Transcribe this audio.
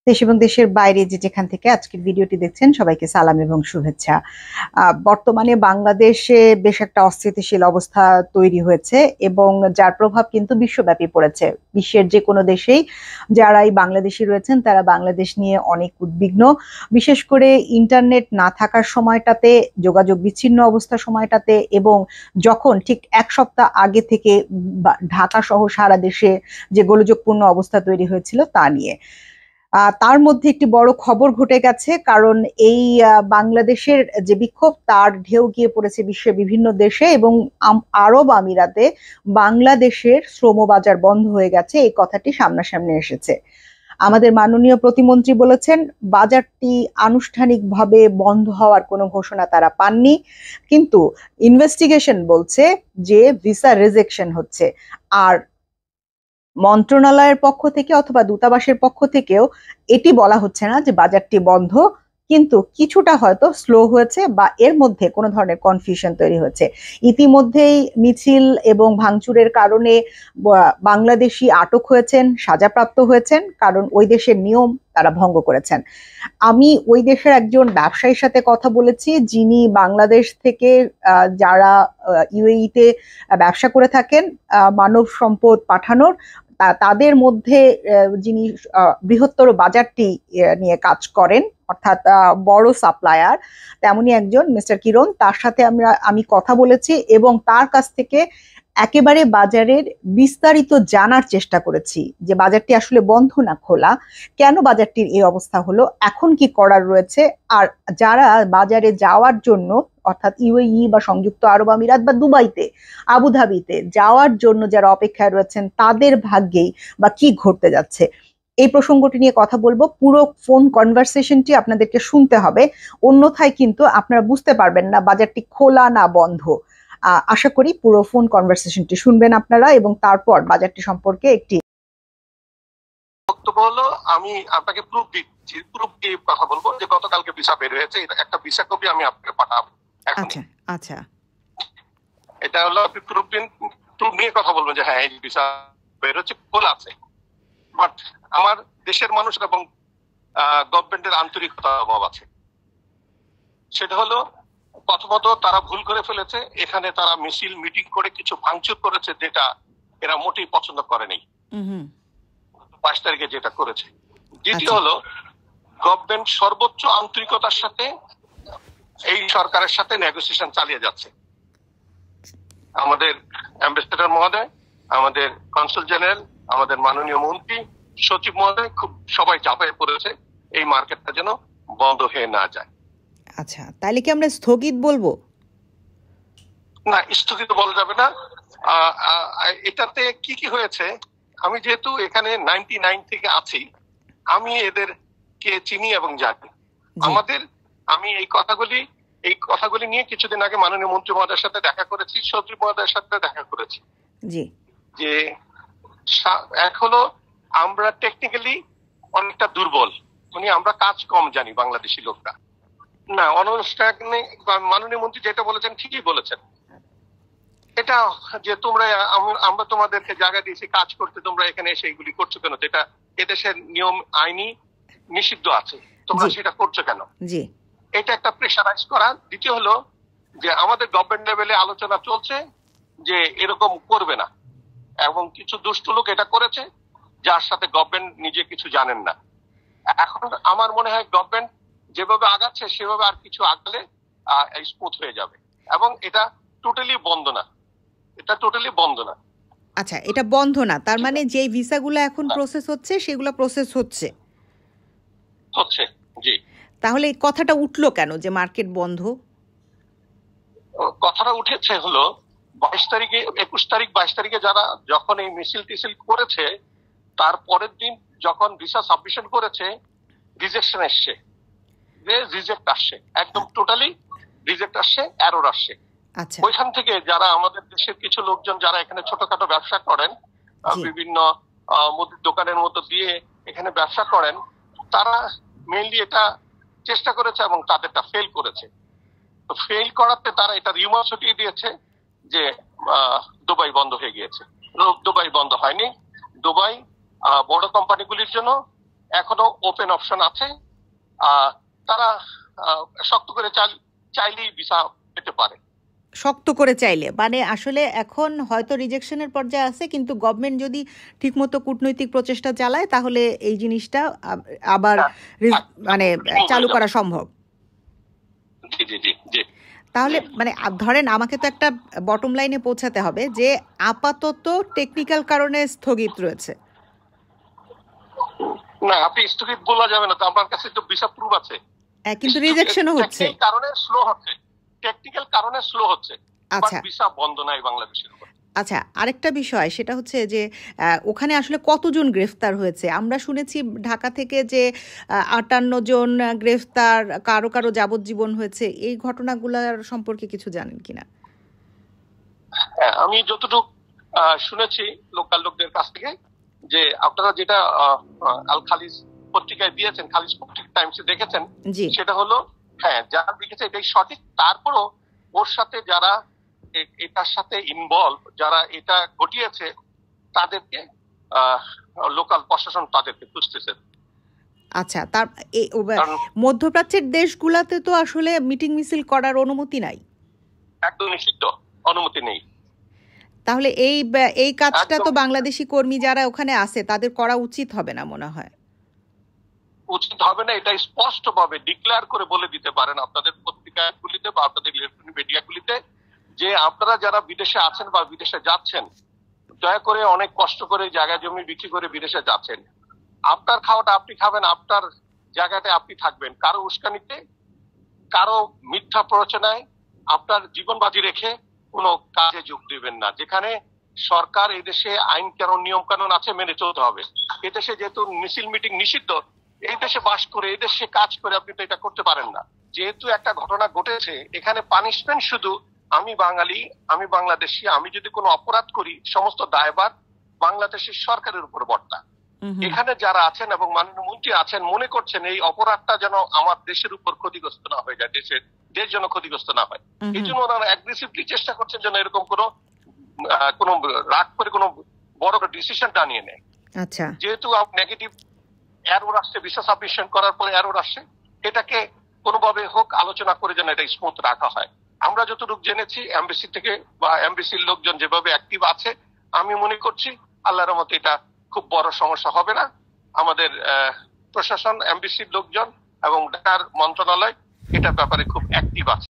দেশ এবং দেশের বাইরে যেখান থেকে আজকের ভিডিওটি দেখছেন সবাইকে সালাম এবং শুভেচ্ছা। বর্তমানে বাংলাদেশে বেশ একটা অস্থিতিশীল অবস্থা তৈরি হয়েছে এবং যার প্রভাব কিন্তু বিশ্বব্যাপী পড়েছে। বিশ্বের যে কোনো দেশেই যারাই বাংলাদেশি রয়েছেন তারা বাংলাদেশ নিয়ে অনেক উদ্বিগ্ন। বিশেষ করে ইন্টারনেট না থাকার সময়টাতে, যোগাযোগ বিচ্ছিন্ন অবস্থার সময়টাতে, এবং যখন ঠিক এক সপ্তাহ আগে থেকে ঢাকা সহ সারা দেশে যে গোলযোগপূর্ণ অবস্থা তৈরি হয়েছিল তা নিয়ে। তার মধ্যে একটি বড় খবর ঘটে গেছে, কারণ এই বাংলাদেশের যে বিক্ষোভ তার ঢেউ গিয়ে পড়েছে বিশ্বের বিভিন্ন দেশে এবং আরব আমিরাতে বাংলাদেশের শ্রমবাজার বন্ধ হয়ে গেছে, এই কথাটি সামনাসামনি এসেছে। আমাদের মাননীয় প্রতিমন্ত্রী বলেছেন বাজারটি আনুষ্ঠানিকভাবে বন্ধ হওয়ার কোনো ঘোষণা তারা পাননি, কিন্তু ইনভেস্টিগেশন বলছে যে ভিসা রিজেকশন হচ্ছে। আর মন্ত্রণালয়ের পক্ষ থেকে অথবা দূতাবাসের পক্ষ থেকেও এটি বলা হচ্ছে না যে বাজারটি বন্ধ, কিন্তু কিছুটা হয়তো স্লো হয়েছে বা এর মধ্যে কোনো ধরনের কনফিউশন তৈরি হয়েছে। ইতিমধ্যেই মিছিল এবং ভাঙচুরের কারণে বাংলাদেশি আটক হয়েছেন, সাজাপ্রাপ্ত হয়েছেন, কারণ ওই দেশের নিয়ম তারা ভঙ্গ করেছেন। আমি ওই দেশের একজন ব্যবসায়ীর সাথে কথা বলেছি, যিনি বাংলাদেশ থেকে যারা ইউএইতে ব্যবসা করে থাকেন মানব সম্পদ পাঠানোর, তাদের মধ্যে যিনি বৃহত্তর বাজারটি নিয়ে কাজ করেন, অর্থাৎ বড় সাপ্লায়ার, তেমনি একজন মিস্টার কিরণ, তার সাথে আমি কথা বলেছি এবং তার কাছ থেকে একেবারে বাজারের বিস্তারিত জানার চেষ্টা করেছি যে বাজারটি আসলে বন্ধ না খোলা, কেন বাজারটির এই অবস্থা হলো, এখন কি করার রয়েছে, আর যারা বাজারে যাওয়ার জন্য অর্থাৎ ইউএই বা সংযুক্ত আরব আমিরাত বা দুবাইতে, আবুধাবিতে যাওয়ার জন্য যারা অপেক্ষায় রয়েছেন তাদের ভাগ্যেই বা কি ঘটতে যাচ্ছে, এই প্রসঙ্গটি নিয়ে কথা বলবো। পুরো ফোন কনভারসেশনটি আপনাদেরকে শুনতে হবে, অন্যথায় কিন্তু আপনারা বুঝতে পারবেন না বাজারটি খোলা না বন্ধ। আশা করি পুরো ফোন কনভারসেশনটি শুনবেন আপনারা এবং তারপর বাজারটি সম্পর্কে একটি বক্তব্য হলো। আমি আপনাকে প্রুফ দিচ্ছি, প্রুফ দিয়ে কথা বলবো যে গতকালকে ভিসা বের হয়েছে, একটা ভিসা কপি আমি আপনাকে পাঠাবো। আচ্ছা আচ্ছা, এটা হলো আপনি প্রুফ দিন, প্রুফ নিয়ে কথা বলবেন যে হ্যাঁ এই ভিসা বের হচ্ছে, খোলা আছে। বাট আমার দেশের মানুষ এবং গভর্নমেন্টের আন্তরিকতার অভাব আছে। সেটা হলো প্রথমত তারা ভুল করে ফেলেছে, এখানে তারা মিছিল মিটিং করে কিছু ভাঙচুর করেছে, যেটা এরা মোটেই পছন্দ করেনি 22 তারিখে যেটা করেছে। দ্বিতীয় হলো গভর্নমেন্ট সর্বোচ্চ আন্তরিকতার সাথে এই সরকারের সাথে নেগোসিয়েশন চালিয়ে যাচ্ছে। আমাদের অ্যাম্বাসেডর মহোদয়, আমাদের কনসাল জেনারেল, আমাদের মাননীয় মন্ত্রী, সচিব মহোদয় খুব সবাই চাপে পড়েছে এই মার্কেটটা যেন বন্ধ হয়ে না যায়। আচ্ছা, তাহলে কি আমরা স্থগিত বলবো? না, স্থগিত বলা যাবে না। এটাতে কি কি হয়েছে, আমি যেহেতু এখানে 99 থেকে আছি, আমি এদেরকে চিনি এবং জানি। আমি এই কথাগুলি নিয়ে কিছুদিন আগে মাননীয় মন্ত্রী মহোদয়ের সাথে দেখা করেছি, সচিব মহোদয়ের সাথে দেখা করেছি। যে এক হলো আমরা টেকনিক্যালি অনেকটা দুর্বল, আমরা কাজ কম জানি বাংলাদেশি লোকরা। না, অনানুষ্ঠানিক মাননীয় মন্ত্রী যেটা বলেছেন ঠিকই বলেছেন। এটা যে আমরা তোমাদেরকে জায়গা দিয়েছি কাজ করতে, তোমরা এখানে এসে এইগুলি করছো কেন, যেটা এদেশের নিয়ম আইনি নিষিদ্ধ আছে, তোমরা সেটা করছো কেন, এটা একটা প্রেশারাইজ করা। দ্বিতীয় হলো যে আমাদের গভর্নমেন্ট লেভেলে আলোচনা চলছে যে এরকম করবে না, এবং কিছু দুষ্ট লোক এটা করেছে যার সাথে গভর্নমেন্ট নিজে কিছু জানেন না। এখন আমার মনে হয় গভর্নমেন্ট যেভাবে আগাচ্ছে সেভাবে আর কিছু আগলে স্মুথ হয়ে যাবে, এবং এটা টোটালি বন্ধ না, এটা টোটালি বন্ধ না। আচ্ছা, এটা বন্ধ না, তার মানে যে ভিসাগুলো এখন প্রসেস হচ্ছে সেগুলো প্রসেস হচ্ছে। জি। তাহলে এই কথাটা উঠলো কেন যে মার্কেট বন্ধ? কথাটা উঠেছে হলো 22 তারিখে, 21 তারিখ 22 তারিখে যারা যখন এই মিছিল টিছিল করেছে, তার পরের দিন যখন ভিসা সাবমিশন করেছে, রিজেকশন আসছে, রিজেক্ট আসছে, একদম টোটালি রিজেক্ট আসছে, এরর আসছে। ওইখান থেকে যারা আমাদের দেশের কিছু লোকজন যারা এখানে ছোটখাটো ব্যবসা করেন, বিভিন্ন মুদির দোকানের মতো দিয়ে এখানে ব্যবসা করেন, তারা মেইনলি এটা চেষ্টা করেছে এবং তাদেরটা ফেল করেছে। তো ফেল করাতে তারা এটা রিউমার ছড়িয়ে দিয়েছে যে দুবাই বন্ধ হয়ে গিয়েছে। দুবাই বন্ধ হয়নি, দুবাই বড় কোম্পানিগুলির জন্য এখনো ওপেন অপশন আছে। তারা শক্ত করে চাইলেই ভিসা পেতে পারে। শক্ত করে চাইলে মানে আসলে এখন হয়তো রিজেকশনের পর্যায়ে আছে, কিন্তু গভর্নমেন্ট যদি ঠিকমতো কূটনৈতিক প্রচেষ্টা চালায় তাহলে এই জিনিসটা আবার মানে চালু করা সম্ভব। জি জি জি জি। তাহলে মানে ধরেন আমাকে তো একটা বটম লাইনে পৌঁছাতে হবে যে আপাতত টেকনিক্যাল কারণে স্থগিত রয়েছে। না, আপনি স্থগিত বলা যাবে না, তো আমার কাছে তো ভিসা প্রুফ আছে। কিন্তু রিজেকশনও হচ্ছে। টেকনিক্যাল কারণে স্লো হচ্ছে, টেকনিক্যাল কারণে স্লো হচ্ছে। আচ্ছা, ভিসা বন্ধ নাই বাংলাদেশের উপর। আচ্ছা, আরেকটা বিষয় সেটা হচ্ছে যে ওখানে আসলে কতজন গ্রেফতার হয়েছে? আমরা শুনেছি ঢাকা থেকে যে 58 জন গ্রেফতার, কারো কারো যাবজ্জীবন হয়েছে। এই ঘটনাগুলোর সম্পর্কে কিছু জানেন কিনা? হ্যাঁ, আমি যতটুকু শুনেছি লোকাল লোকদের কাছ থেকে, যে আপনারা যেটা আল খালিজ পত্রিকায় দিয়েছেন, খালিজ পত্রিকা টাইমসে দেখেছেন, সেটা হলো হ্যাঁ যারা লিখেছে এটাই সঠিক। তারপরও ওর সাথে যারা এটার সাথে ইনভলভ, যারা এটা ঘটিয়েছে, তাদেরকে লোকাল প্রশাসন তাদেরকে খুঁজতেছে। আচ্ছা, তার মধ্যপ্রাচ্যের দেশগুলাতে তো আসলে মিটিং মিছিল করার অনুমতি নাই, একদম নিষিদ্ধ, অনুমতি নেই। তাহলে এই কাজটা তো বাংলাদেশি কর্মী যারা ওখানে আছে তাদের করা উচিত হবে না মনে হয়। উচিত হবে না, এটা স্পষ্ট ভাবে ডিক্লেয়ার করে বলে দিতে পারেন আপনাদের পত্রিকাগুলিতে বা আপনাদের ইলেকট্রনিক মিডিয়াগুলিতে, যে আপনারা যারা বিদেশে আছেন বা বিদেশে যাচ্ছেন, দয়া করে অনেক কষ্ট করে জায়গা জমি বিক্রি করে বিদেশে যাচ্ছেন, আপনার খাওয়াটা আপনি খাবেন, আপনার জায়গাতে আপনি থাকবেন, কারো উস্কানিতে, কারো মিথ্যা প্ররোচনায় আপনার জীবন বাজি রেখে কোনো কাজে যোগ দিবেন না। যেখানে সরকার এই দেশে আইন কানুন নিয়ম কানুন আছে, মেনে চলতে হবে। এই দেশে যেহেতু মিছিল মিটিং নিষিদ্ধ, এই দেশে বাস করে এই দেশে কাজ করে আপনি তো এটা করতে পারেন না। যেহেতু একটা ঘটনা ঘটেছে, এখানে পানিশমেন্ট শুধু আমি বাঙালি, আমি বাংলাদেশি, আমি যদি কোনো অপরাধ করি সমস্ত দায়ভার বাংলাদেশের সরকারের উপর বর্তা। এখানে যারা আছেন এবং মাননীয় মন্ত্রী আছেন মনে করছেন এই অপরাধটা যেন আমার দেশের উপর ক্ষতিগ্রস্ত না হয়ে যায়, দেশ যেন ক্ষতিগ্রস্ত না হয়, এই জন্য ওনারা অ্যাগ্রেসিভলি চেষ্টা করছেন যেন এরকম কোনো রাগ করে কোনো বড় ডিসিশনটা নিয়ে নেয়। আচ্ছা, যেহেতু নেগেটিভ এরর আসছে, ভিসা সাবমিশন করার পরে এরর আসছে, এটাকে কোনোভাবে হোক আলোচনা করে যেন এটা স্মুথ রাখা হয়। আমরা যতটুকু জেনেছি এমবিসি থেকে বা এমবিসির লোকজন যেভাবে অ্যাক্টিভ আছে, আমি মনে করছি আল্লাহর রহমতে এটা খুব বড় সমস্যা হবে না। আমাদের প্রশাসন, এমবিসির লোকজন এবং ঢাকার মন্ত্রণালয় এটার ব্যাপারে খুব অ্যাক্টিভ আছে।